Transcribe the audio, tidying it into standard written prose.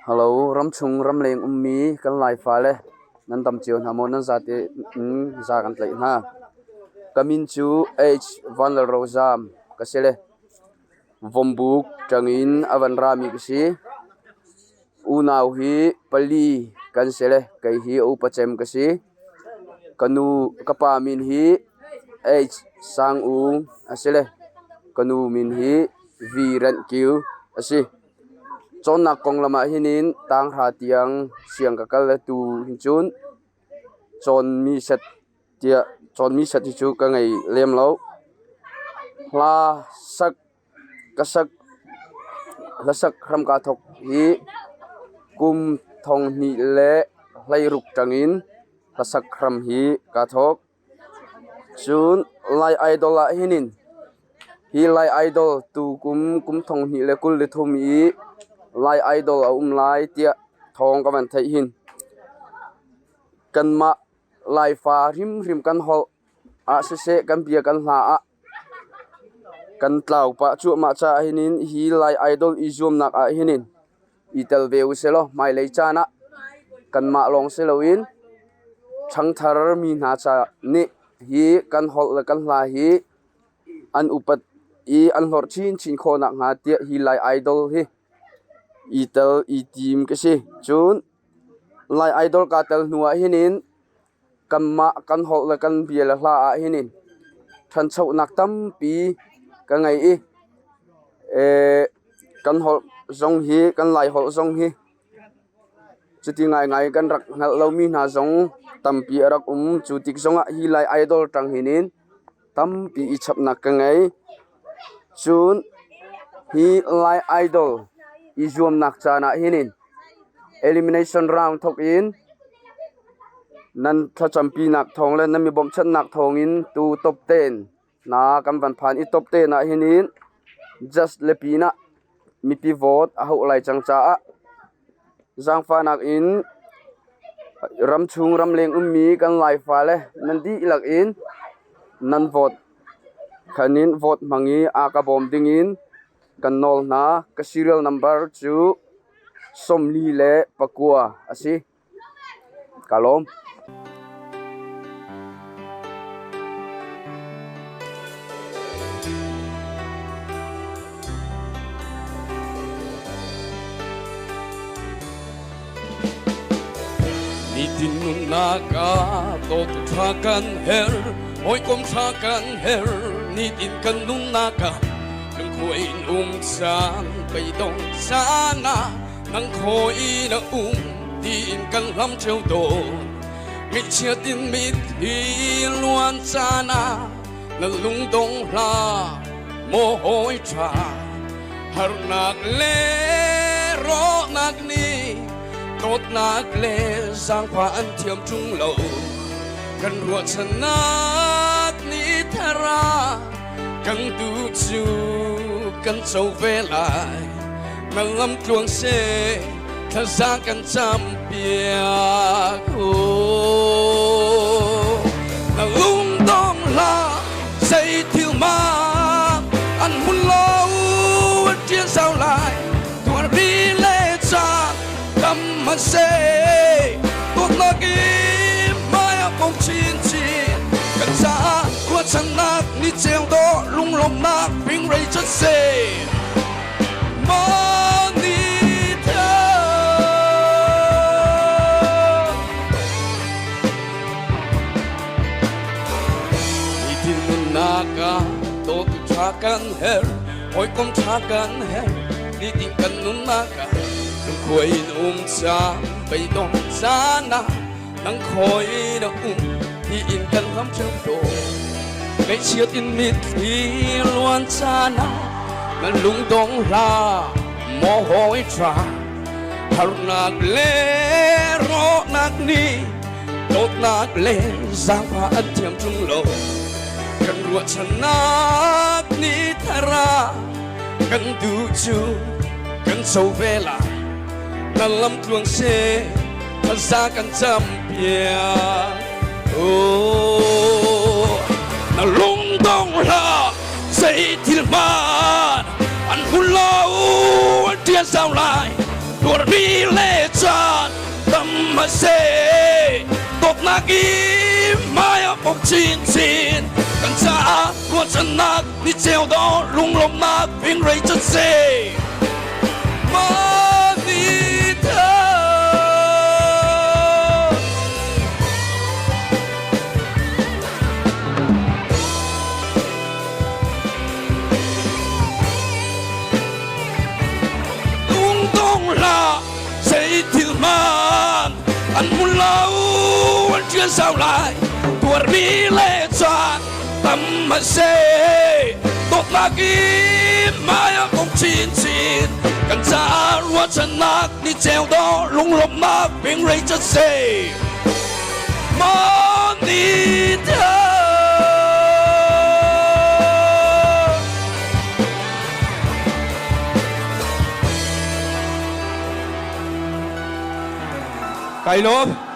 Hello, ram chung ram leng mi kan lai fa le nan tam chiu na mo nan za te za kan tlai na kamin chu h van la rozam ka sele vombuk tangin avan rami ki si unaw hi pali kan sele kai hi o pachem ka si kanu kapa min hi h sang u asele kanu min hi viran kiu asi chon nak kong lama hinin tang ha tiang siang ka kal tu hinchun chon mi set tia chon mi set chu ka ngai lem lo la sak ka sak la sak ram ka thok hi kum thong ni le lai ruk tangin la sak ram hi ka thok chun lai idol a hinin hi lai idol tu kum thong ni le kul le thumi lai idol a lai tia thong ka van thai hin kan ma lai fa rim kan hol a se kan pia kan hla a kan tlau pa chu ma cha hinin hi lai idol i zoom nak a hinin itel veu selo mai lei chana kan ma long seloin chang thar mi na cha ni hi kan hol la kan hla hi an upat i an lor chin kho nak nga tia hi lai idol hi itel team ke si chun lai idol ka tel nuwa hinin kamma kan hol la kan biela hla a hinin than chau nak tam pi ka ngai kan hol zong hi kan lai hol zong hi chuti ngai kan rak ngal lo mi na zong tam pi rak chutik zonga hi lai idol tang hinin tam pi i chap nak ka ngai chun hi lai idol i zoom nak chana hinin elimination round thok in nan tha champi nak thong le nan mi bom chan nak thong in tu top 10 na kam van phan i top 10 na hinin just lepina mi pi vote a ho lai chang cha a jang fa nak in ram chung ram leng mi kan lai fa le nan di lak in nan vote khanin vote mangi a ka bom ding in kan nol na ka serial number chu somli le pakua asi kalom ni tin nun naga to thakan her oi kom thakan her ni tin kan nun naga nang khoi san bai dong sana nang khoi na tin kan lam treo do mi chia tin mi thi luan sana na lung dong la mo hoi cha har nak le ro nak ni tốt nát lệ giang hoa ăn thiêm trung lầu cần ruột chân nát ní thara cần tu chu cần sâu về lại nâng lâm chuông xe thật ra cần chăm biếc nâng lung đông la dây thiêu ma ăn muốn lâu trên sao lại tuần đi lệ cha tâm mà sẽ tốt là cái mai bóng chín chín cần giá của chân nát ní treo đó lung lom nát bình rây chất xê mà ní thơ ní tin nát cả tốt cha can her ôi con cha can her ní tin cần nun nát cả khoi sa bai dong sana nang khoi na hi in kan lam chang do ngai chiat in mit hi luan sana nan lung dong la mo hoi tra har nak le ro nak ni tot nak le giang pha an thiam chung lo kan ruat chanak ni thara kan du chu kan sâu về lại na lam kluang se thật ra kan cham pia na lung dong la dây thil man an hun lâu an tia sao lại dormilejan tamase tok nagi maya pop chin chin kan sa lo chan nak ni cheo do lung lom nak ping rei chat se ma ni tha lung dong la say til man anh muốn lâu anh chưa sao lại tuổi mi lệ chọn tâm mà xê tốt là kim mai không chín chín cần ra lúa chân nát đi treo đó lung lom nát biển rây chất xê món đi thơ Cây lốp